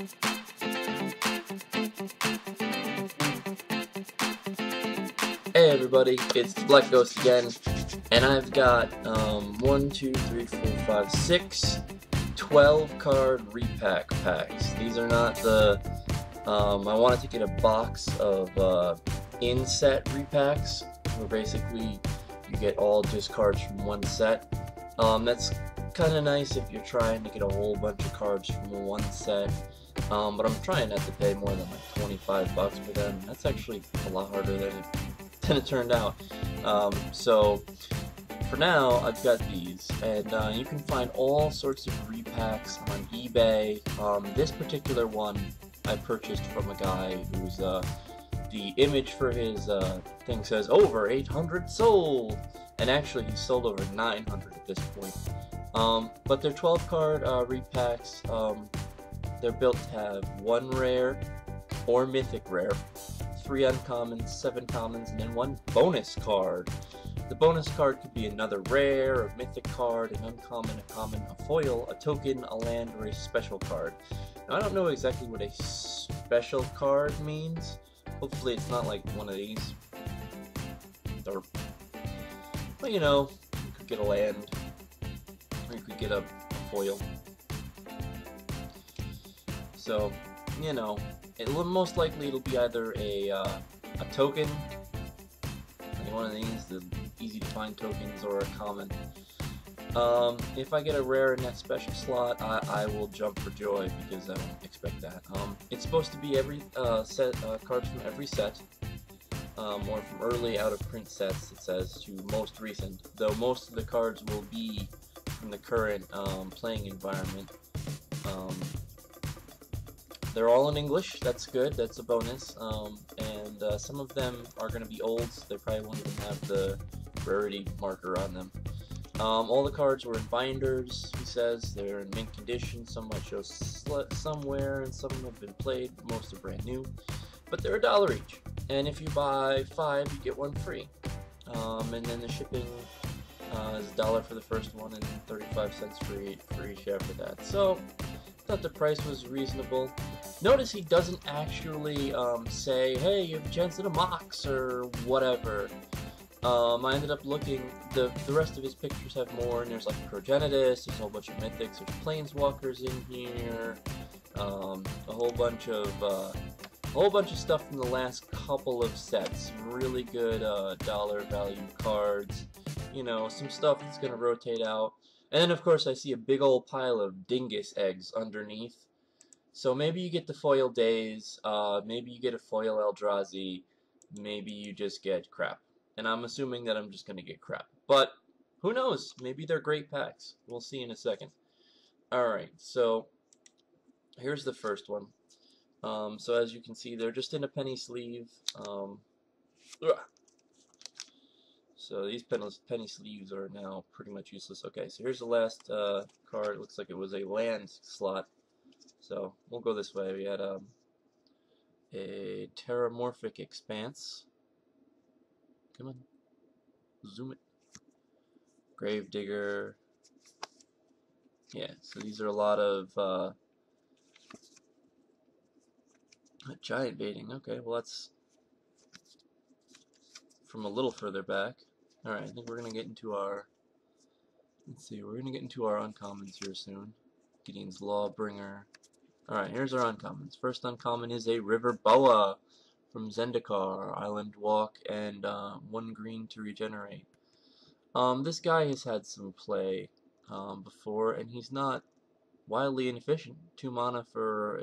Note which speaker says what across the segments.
Speaker 1: Hey everybody, it's the Black Ghost again, and I've got 1, 2, 3, 4, 5, 6, 12 card repack packs. These are not the, I wanted to get a box of in-set repacks, where basically you get all just cards from one set. That's kind of nice if you're trying to get a whole bunch of cards from one set. But I'm trying not to pay more than like 25 bucks for them. That's actually a lot harder than it turned out. So for now, I've got these, and you can find all sorts of repacks on eBay. This particular one I purchased from a guy who's the image for his thing says over 800 sold, and actually he sold over 900 at this point. But they're 12 card repacks. They're built to have 1 rare or mythic rare, 3 uncommons, 7 commons, and then 1 bonus card. The bonus card could be another rare, a mythic card, an uncommon, a common, a foil, a token, a land, or a special card. Now, I don't know exactly what a special card means. Hopefully it's not like one of these. But you know, you could get a land, or you could get a foil. So, you know, most likely it'll be either a token, like one of these, the easy to find tokens, or a common. If I get a rare in that special slot, I will jump for joy, because I don't expect that. It's supposed to be every set cards from every set, or from early out of print sets, it says, to most recent, though most of the cards will be from the current playing environment. They're all in English, that's good, that's a bonus, and some of them are going to be old, so they probably won't even have the rarity marker on them. All the cards were in binders, he says. They're in mint condition. Some might show somewhere, and some have been played, most are brand new. But they're $1 each, and if you buy 5, you get 1 free. And then the shipping is $1 for the first one, and 35 cents for each after that. So, I thought the price was reasonable. Notice he doesn't actually say, hey, you have a chance at a Mox or whatever. I ended up looking, the rest of his pictures have more, and there's like Progenitus, there's a whole bunch of mythics, there's Planeswalkers in here, a whole bunch of stuff from the last couple of sets. Really good dollar value cards, you know, some stuff that's gonna rotate out. And then, of course, I see a big old pile of dingus eggs underneath. So maybe you get the foil Days, maybe you get a foil Eldrazi, maybe you just get crap. And I'm assuming that I'm just going to get crap. But who knows? Maybe they're great packs. We'll see in a second. Alright, so here's the first one. So as you can see, they're just in a penny sleeve. So these penny sleeves are now pretty much useless. Okay, so here's the last card. It looks like it was a land slot. So we'll go this way. We had a Terramorphic Expanse. Come on. Zoom it. Gravedigger. Yeah, so these are a lot of giant baiting. Okay, well that's from a little further back. Alright, I think we're gonna get into our, let's see, we're gonna get into our uncommons here soon. Gideon's Lawbringer. Alright, here's our uncommons. First uncommon is a River Boa from Zendikar, Island Walk, and 1 green to regenerate. This guy has had some play before, and he's not wildly inefficient. 2 mana for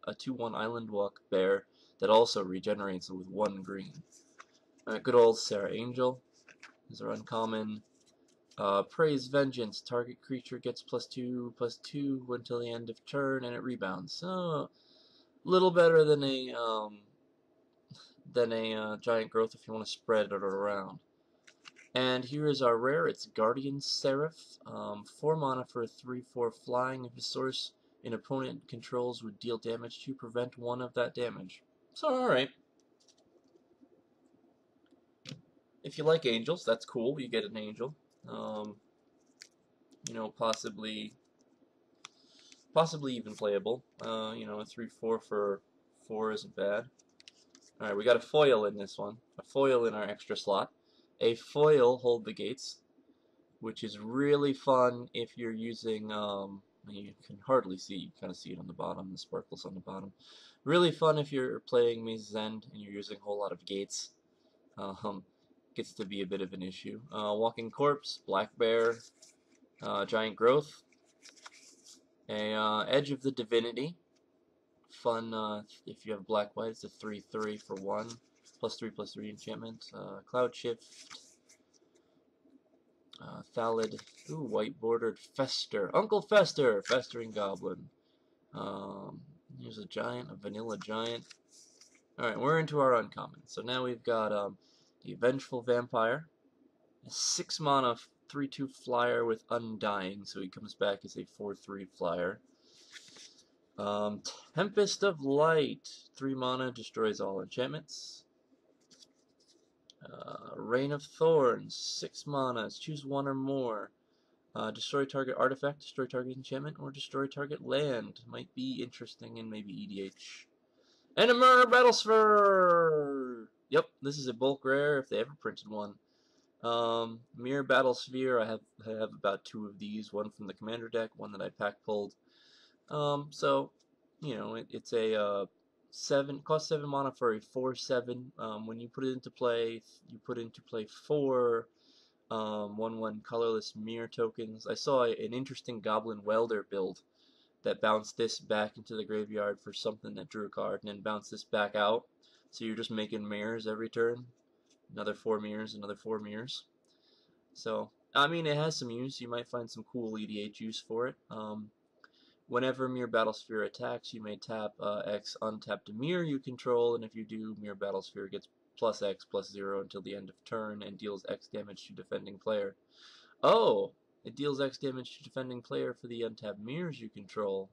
Speaker 1: a 2/1 Island Walk bear that also regenerates with 1 green. Good old Sarah Angel is our uncommon. Praise Vengeance. Target creature gets +2/+2 until the end of turn, and it rebounds. So, a little better than a Giant Growth if you want to spread it around. And here is our rare. It's Guardian Seraph. 4 mana for a 3/4 flying. If a source an opponent controls would deal damage to, prevent 1 of that damage. So, alright. If you like angels, that's cool. You get an angel. You know, possibly possibly even playable. You know, a 3/4 for 4 isn't bad. Alright, we got a foil in this one. A foil in our extra slot. A foil hold the gates, which is really fun if you're using, you can hardly see, you kind of see it on the bottom, the sparkles on the bottom. Really fun if you're playing Maze's End and you're using a whole lot of gates. Gets to be a bit of an issue. Walking Corpse, Black Bear, Giant Growth, a Edge of the Divinity. Fun if you have black white. It's a 3/3 for 1, +3/+3 enchantment. Cloud Shift, Thallid, ooh, white bordered Fester, Uncle Fester, Festering Goblin. Here's a giant, a vanilla giant. Alright, we're into our uncommon. So now we've got the Vengeful Vampire, a 6 mana 3/2 flyer with Undying, so he comes back as a 4/3 flyer. Tempest of Light, 3 mana, destroys all enchantments. Rain of Thorns, 6 mana, choose one or more. Destroy target artifact, destroy target enchantment, or destroy target land. Might be interesting in maybe EDH. And a Mirror Battlesphere! Yep, this is a bulk rare if they ever printed one. Mirror Battlesphere, I have about 2 of these, one from the commander deck, one that I pack pulled. So, you know, it's a 7, cost 7 mana for a 4/7. When you put it into play, you put into play 4 1/1 colorless mirror tokens. I saw an interesting Goblin Welder build that bounced this back into the graveyard for something that drew a card, and then bounced this back out. So you're just making mirrors every turn. Another 4 mirrors, another 4 mirrors. So, I mean, it has some use. You might find some cool EDH use for it. Whenever Mirror Battlesphere attacks, you may tap X, untap the mirror you control, and if you do, Mirror Battlesphere gets +X/+0 until the end of turn and deals X damage to defending player. Oh! It deals X damage to defending player for the untapped mirrors you control.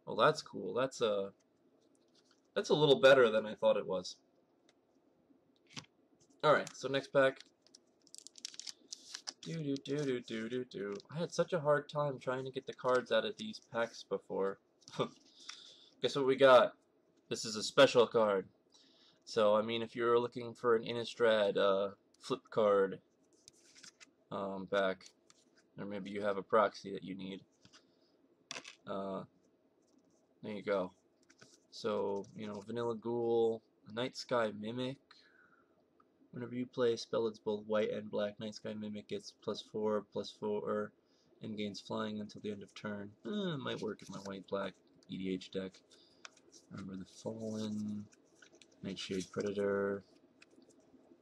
Speaker 1: Well, that's cool. That's a little better than I thought it was. Alright, so next pack. I had such a hard time trying to get the cards out of these packs before. Guess what we got? This is a special card. So, I mean, if you're looking for an Innistrad flip card back, or maybe you have a proxy that you need, there you go. So, you know, Vanilla Ghoul, Night Sky Mimic. Whenever you play a spell that's both white and black, Night Sky Mimic gets +4/+4 and gains flying until the end of turn. Might work in my white-black EDH deck. Remember the Fallen, Nightshade Predator,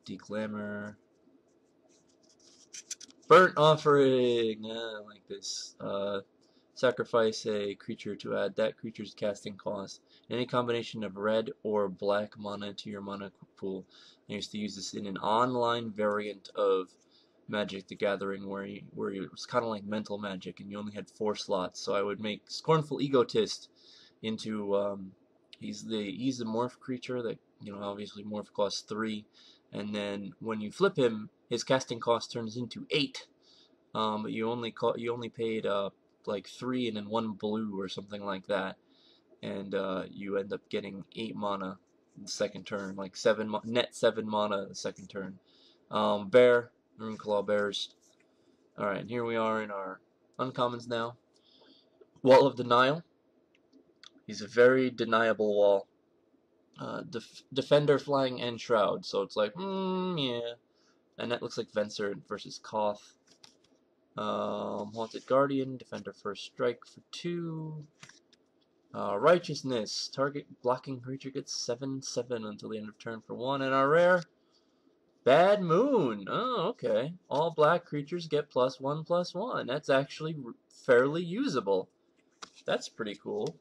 Speaker 1: Declamor, Burnt Offering! I like this. Sacrifice a creature to add that creature's casting cost. Any combination of red or black mana to your mana pool. I used to use this in an online variant of Magic the Gathering where it was kind of like Mental Magic and you only had 4 slots. So I would make Scornful Egotist into, he's the morph creature that, you know, obviously morph costs 3. And then when you flip him, his casting cost turns into 8. But you only paid, like 3 and then 1 blue or something like that, and you end up getting 8 mana the second turn, like net 7 mana the second turn. Bear, Runeclaw Bears. Alright, and here we are in our uncommons now. Wall of Denial. He's a very deniable wall. Defender, Flying, and Shroud, so it's like, yeah. And that looks like Venser versus Koth. Haunted Guardian, Defender First Strike for 2. Righteousness, target blocking creature gets 7/7 until the end of turn for 1. And our rare, Bad Moon. Oh, okay. All black creatures get +1/+1. That's actually fairly usable. That's pretty cool.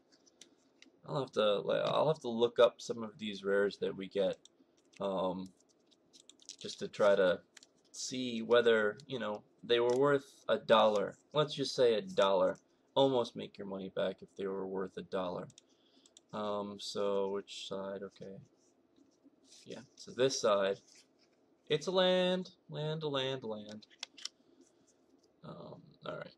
Speaker 1: I'll have to look up some of these rares that we get, just to try to see whether, you know, they were worth $1. Let's just say $1. Almost make your money back if they were worth $1. So which side? Okay. Yeah, so this side. It's a land. Alright.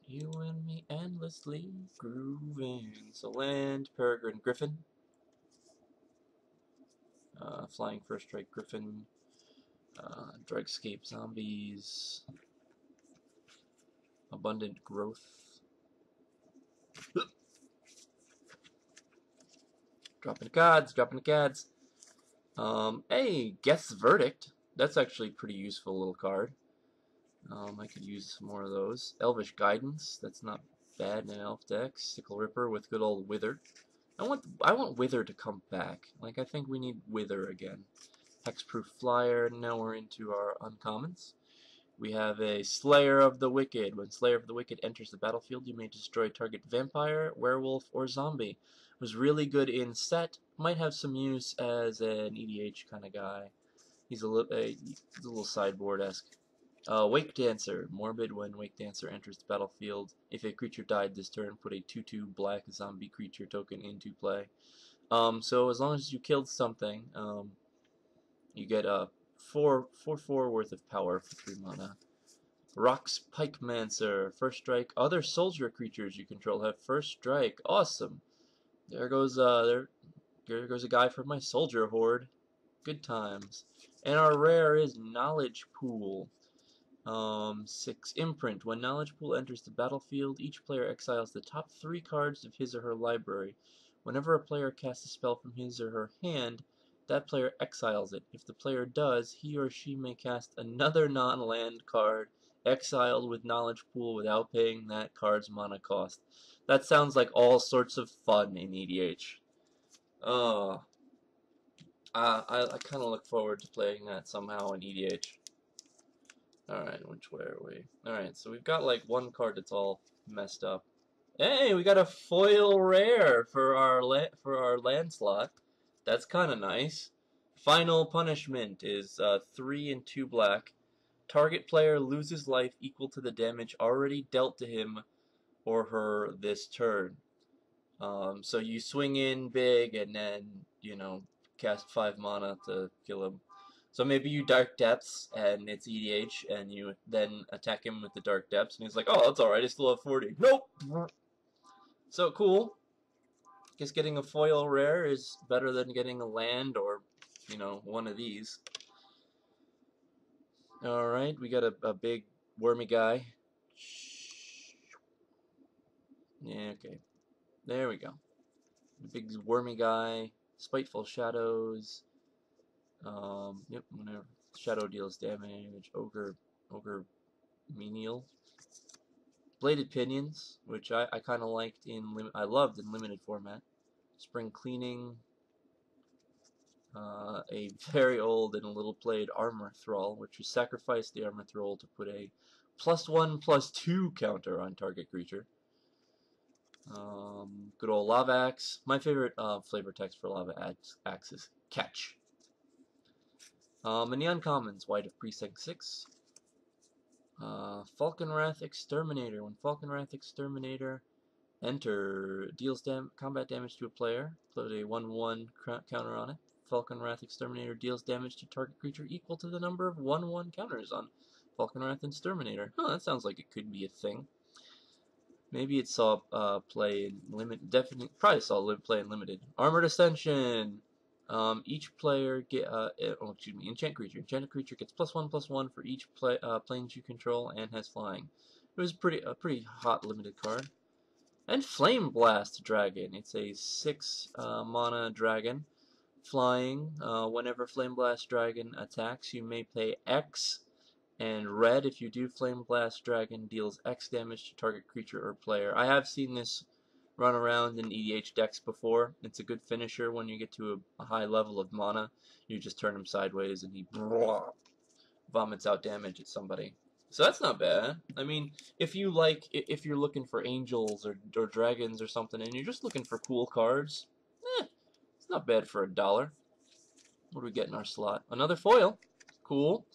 Speaker 1: You and me endlessly grooving. So land, Peregrine Griffin. Flying First Strike Griffin. Dragscape Zombies. Abundant Growth. Dropping the cards, dropping the cards. Hey, Guess Verdict. That's actually a pretty useful little card. I could use some more of those. Elvish Guidance. That's not bad in an elf deck. Sickle Ripper with good old Wither. I want Wither to come back. Like, I think we need Wither again. Hexproof Flyer. Now we're into our uncommons. We have a Slayer of the Wicked. When Slayer of the Wicked enters the battlefield, you may destroy target vampire, werewolf, or zombie. Was really good in set. Might have some use as an EDH kind of guy. He's a little sideboard-esque. Wake Dancer. Morbid. When Wake Dancer enters the battlefield, if a creature died this turn, put a 2/2 black zombie creature token into play. So as long as you killed something, you get a 4/4 worth of power for 3 mana. Rock's Pikemancer. First strike. Other soldier creatures you control have first strike. Awesome. There goes there goes a guy from my soldier horde. Good times. And our rare is Knowledge Pool. 6. Imprint. When Knowledge Pool enters the battlefield, each player exiles the top 3 cards of his or her library. Whenever a player casts a spell from his or her hand, that player exiles it. If the player does, he or she may cast another non-land card exiled with Knowledge Pool without paying that card's mana cost. That sounds like all sorts of fun in EDH. Oh, I kind of look forward to playing that somehow in EDH. Alright, which way are we? Alright, so we've got like one card that's all messed up. Hey, we got a foil rare for our land slot. That's kind of nice. Final punishment is 3 and 2 black. Target player loses life equal to the damage already dealt to him or her this turn. So you swing in big and then, you know, cast 5 mana to kill him. So maybe you Dark Depths and it's EDH and you then attack him with the Dark Depths and he's like, oh, that's alright, I still have 40. Nope! So cool. Guess getting a foil rare is better than getting a land or, you know, one of these. Alright, we got a big wormy guy. Yeah, okay. There we go. Big wormy guy. Spiteful Shadows. Yep, whenever Shadow deals damage. Ogre Menial. Bladed Pinions, which I kind of liked I loved in limited format. Spring Cleaning. A very old and a little played Armor Thrall, which you sacrifice the Armor Thrall to put a +1/+2 counter on target creature. Good old Lava Axe. My favorite flavor text for Lava Axe is catch. And the uncommons, White of Precinct 6. Falconwrath Exterminator. When Falconwrath Exterminator deals combat damage to a player, put a 1/1 counter on it. Falconwrath Exterminator deals damage to target creature equal to the number of 1/1 counters on Falconwrath Exterminator. Huh, that sounds like it could be a thing. Maybe it saw play in limited. Definitely, probably saw play in limited. Armored Ascension. Each player enchant creature. Enchanted creature gets +1/+1 for each planes you control and has flying. It was a pretty hot limited card. And Flame Blast Dragon. It's a 6 mana dragon. Flying. Whenever Flame Blast Dragon attacks, you may pay X. And red, if you do, Flame Blast Dragon deals X damage to target creature or player. I have seen this run around in EDH decks before. It's a good finisher when you get to a high level of mana. You just turn him sideways and he vomits out damage at somebody. So that's not bad. I mean, if you're looking for angels or dragons or something, and you're just looking for cool cards, it's not bad for $1. What do we get in our slot? Another foil. Cool.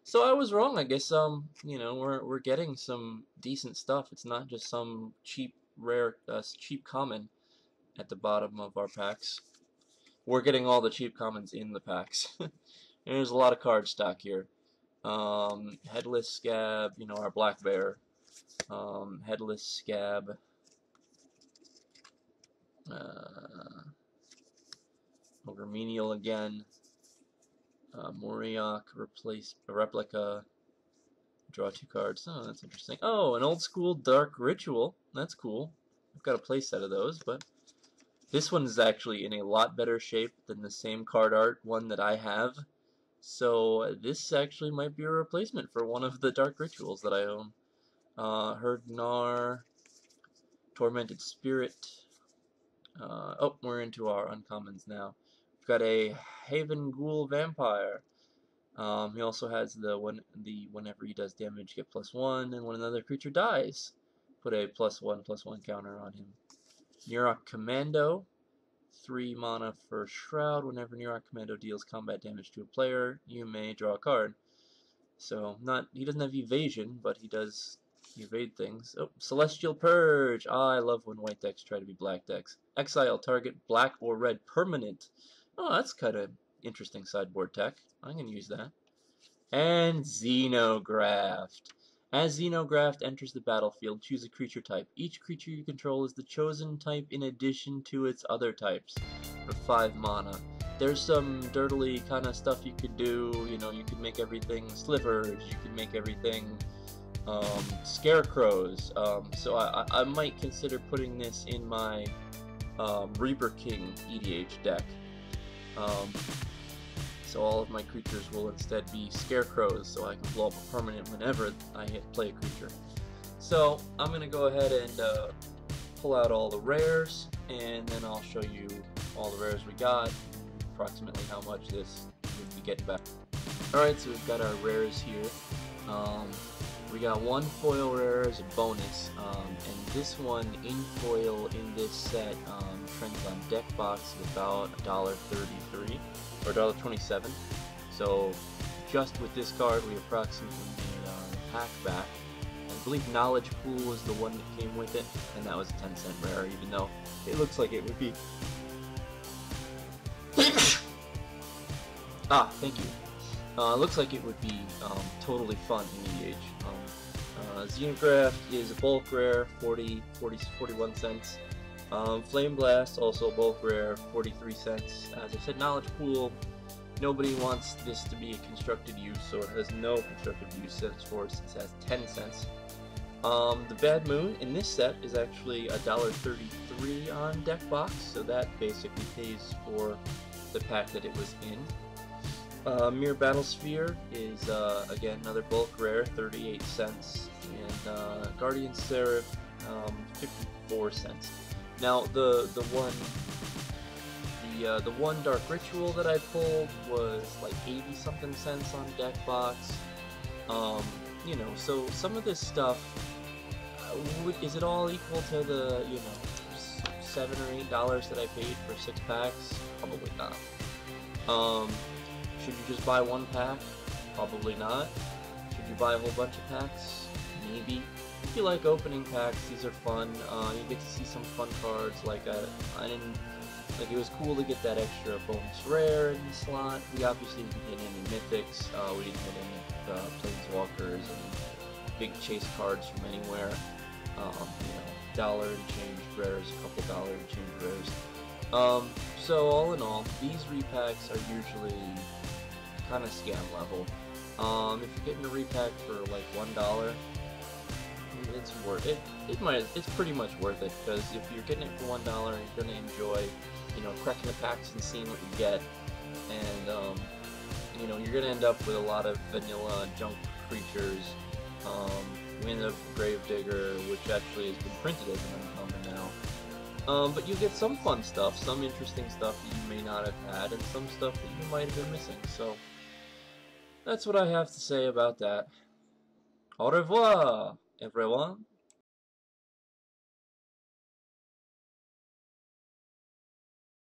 Speaker 1: So I was wrong. I guess you know, we're getting some decent stuff. It's not just some cheap rare cheap common at the bottom of our packs. We're getting all the cheap commons in the packs. And there's a lot of card stock here. Headless Scab, you know, our Black Bear. Headless Scab, Ogre Menial again, Moriok, replace a replica, draw 2 cards. Oh, that's interesting. Oh, an old school Dark Ritual. That's cool. I've got a playset of those, but this one is actually in a lot better shape than the same card art one that I have. So this actually might be a replacement for one of the Dark Rituals that I own. Herd Gnar, Tormented Spirit. Oh, we're into our uncommons now. We've got a Haven Ghoul Vampire. He also has the whenever he does damage, get +1, and when another creature dies, put a +1/+1 counter on him. Neurok Commando, 3 mana for Shroud. Whenever Neurok Commando deals combat damage to a player, you may draw a card. So he doesn't have evasion, but he does evade things. Oh, Celestial Purge. I love when white decks try to be black decks. Exile target black or red permanent. Oh, that's kind of interesting sideboard tech. I'm going to use that. And Xenograft. As Xenograft enters the battlefield, choose a creature type. Each creature you control is the chosen type in addition to its other types for 5 mana. There's some dirtily kind of stuff you could do. You know, you could make everything slivers. You could make everything scarecrows. So I might consider putting this in my Reaper King EDH deck. So all of my creatures will instead be scarecrows, so I can blow up a permanent whenever I play a creature. So I'm going to go ahead and pull out all the rares, and then I'll show you all the rares we got, approximately how much this would be getting back. Alright, so we've got our rares here. We got 1 foil rare as a bonus, and this one in foil in this set trends on deck box at about $1.33 or $1.27. So just with this card we approximately made our pack back. I believe Knowledge Pool was the one that came with it, and that was a 10-cent rare, even though it looks like it would be thank you. Looks like it would be totally fun in EDH. Xenograft is a bulk rare, 41 cents. Flame Blast, also a bulk rare, 43 cents. As I said, Knowledge Pool, nobody wants this to be a constructed use, so it has no constructed use, since it has 10 cents. The Bad Moon in this set is actually $1.33 on deck box, so that basically pays for the pack that it was in. Mere Battlesphere is, again, another bulk rare, 38 cents, and Guardian Seraph, 54 cents. Now, the one Dark Ritual that I pulled was like 80-something cents on deck box. You know, so some of this stuff, is it all equal to the, you know, $7 or $8 that I paid for 6 packs? Probably not. Should you just buy 1 pack? Probably not. Should you buy a whole bunch of packs? Maybe. If you like opening packs, these are fun. You get to see some fun cards. Like it was cool to get that extra bonus rare in the slot. We obviously didn't get any mythics. We didn't get any planeswalkers and big chase cards from anywhere. You know, dollar and change rares, a couple dollar and change rares. So all in all, these repacks are usually kind of scam level. If you're getting a repack for like $1, it's worth it. It's pretty much worth it, because if you're getting it for $1, you're gonna enjoy, you know, cracking the packs and seeing what you get, and you know, you're gonna end up with a lot of vanilla junk creatures. We ended up with Gravedigger, which actually has been printed as an uncommon now. But you get some fun stuff, some interesting stuff that you may not have had, and some stuff that you might have been missing. So that's what I have to say about that. Au revoir, everyone.